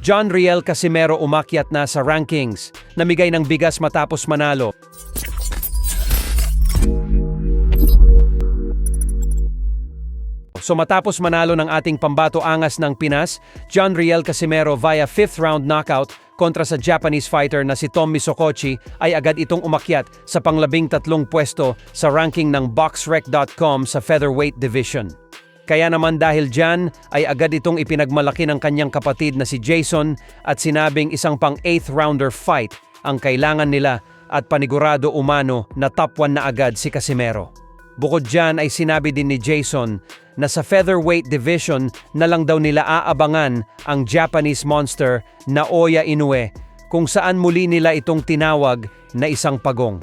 John Riel Casimero umakyat na sa rankings, namigay ng bigas matapos manalo. So matapos manalo ng ating pambato angas ng Pinas, John Riel Casimero via 5th round knockout kontra sa Japanese fighter na si Tom Misokochi ay agad itong umakyat sa pang-13 pwesto sa ranking ng BoxRec.com sa featherweight division. Kaya naman dahil dyan ay agad itong ipinagmalaki ng kanyang kapatid na si Jason at sinabing isang pang 8th rounder fight ang kailangan nila at panigurado umano na top 1 na agad si Casimero. Bukod dyan ay sinabi din ni Jason na sa featherweight division na lang daw nila aabangan ang Japanese monster na Naoya Inoue kung saan muli nila itong tinawag na isang pagong.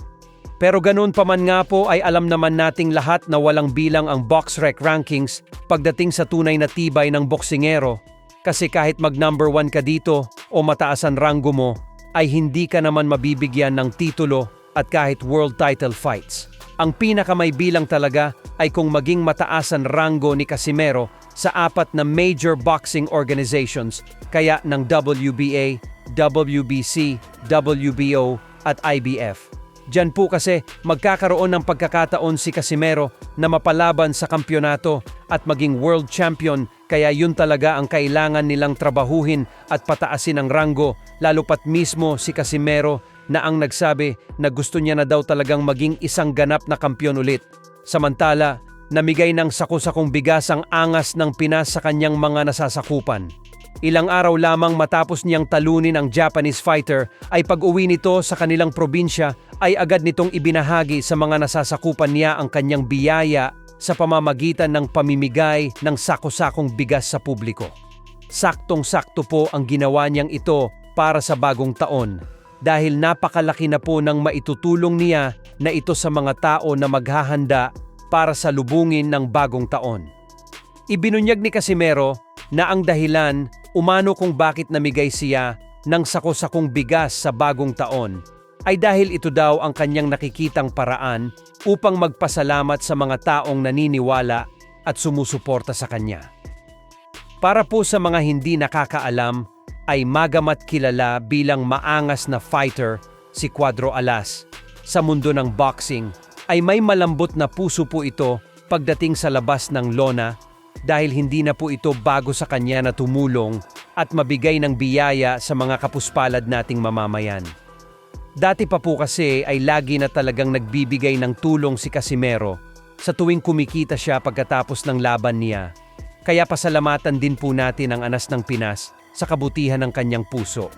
Pero ganun pa man nga po ay alam naman nating lahat na walang bilang ang BoxRec rankings pagdating sa tunay na tibay ng boksingero kasi kahit mag number 1 ka dito o mataas ang ranggo mo ay hindi ka naman mabibigyan ng titulo at kahit world title fights. Ang pinakamay bilang talaga ay kung maging mataas ang ranggo ni Casimero sa 4 na major boxing organizations kaya ng WBA, WBC, WBO at IBF. Diyan po kasi magkakaroon ng pagkakataon si Casimero na mapalaban sa kampyonato at maging world champion kaya yun talaga ang kailangan nilang trabahuhin at pataasin ang ranggo lalo pat mismo si Casimero na ang nagsabi na gusto niya na daw talagang maging isang ganap na kampyon ulit. Samantala, namigay ng saku-sakong bigas ang angas ng Pinas sa kanyang mga nasasakupan. Ilang araw lamang matapos niyang talunin ang Japanese fighter ay pag-uwi nito sa kanilang probinsya ay agad nitong ibinahagi sa mga nasasakupan niya ang kanyang biyaya sa pamamagitan ng pamimigay ng saku-sakong bigas sa publiko. Saktong-sakto po ang ginawa niyang ito para sa bagong taon dahil napakalaki na po ng maitutulong niya na ito sa mga tao na maghahanda para sa lubungin ng bagong taon. Ibinunyag ni Casimero na ang dahilan umano kung bakit namigay siya ng saku-sakong bigas sa bagong taon ay dahil ito daw ang kanyang nakikitang paraan upang magpasalamat sa mga taong naniniwala at sumusuporta sa kanya. Para po sa mga hindi nakakaalam, ay magamat kilala bilang maangas na fighter si Cuadro Alas. Sa mundo ng boxing ay may malambot na puso po ito pagdating sa labas ng lona dahil hindi na po ito bago sa kanya na tumulong at mabigay ng biyaya sa mga kapuspalad nating mamamayan. Dati pa po kasi ay lagi na talagang nagbibigay ng tulong si Casimero sa tuwing kumikita siya pagkatapos ng laban niya. Kaya pasalamatan din po natin ang Anas ng Pinas sa kabutihan ng kanyang puso.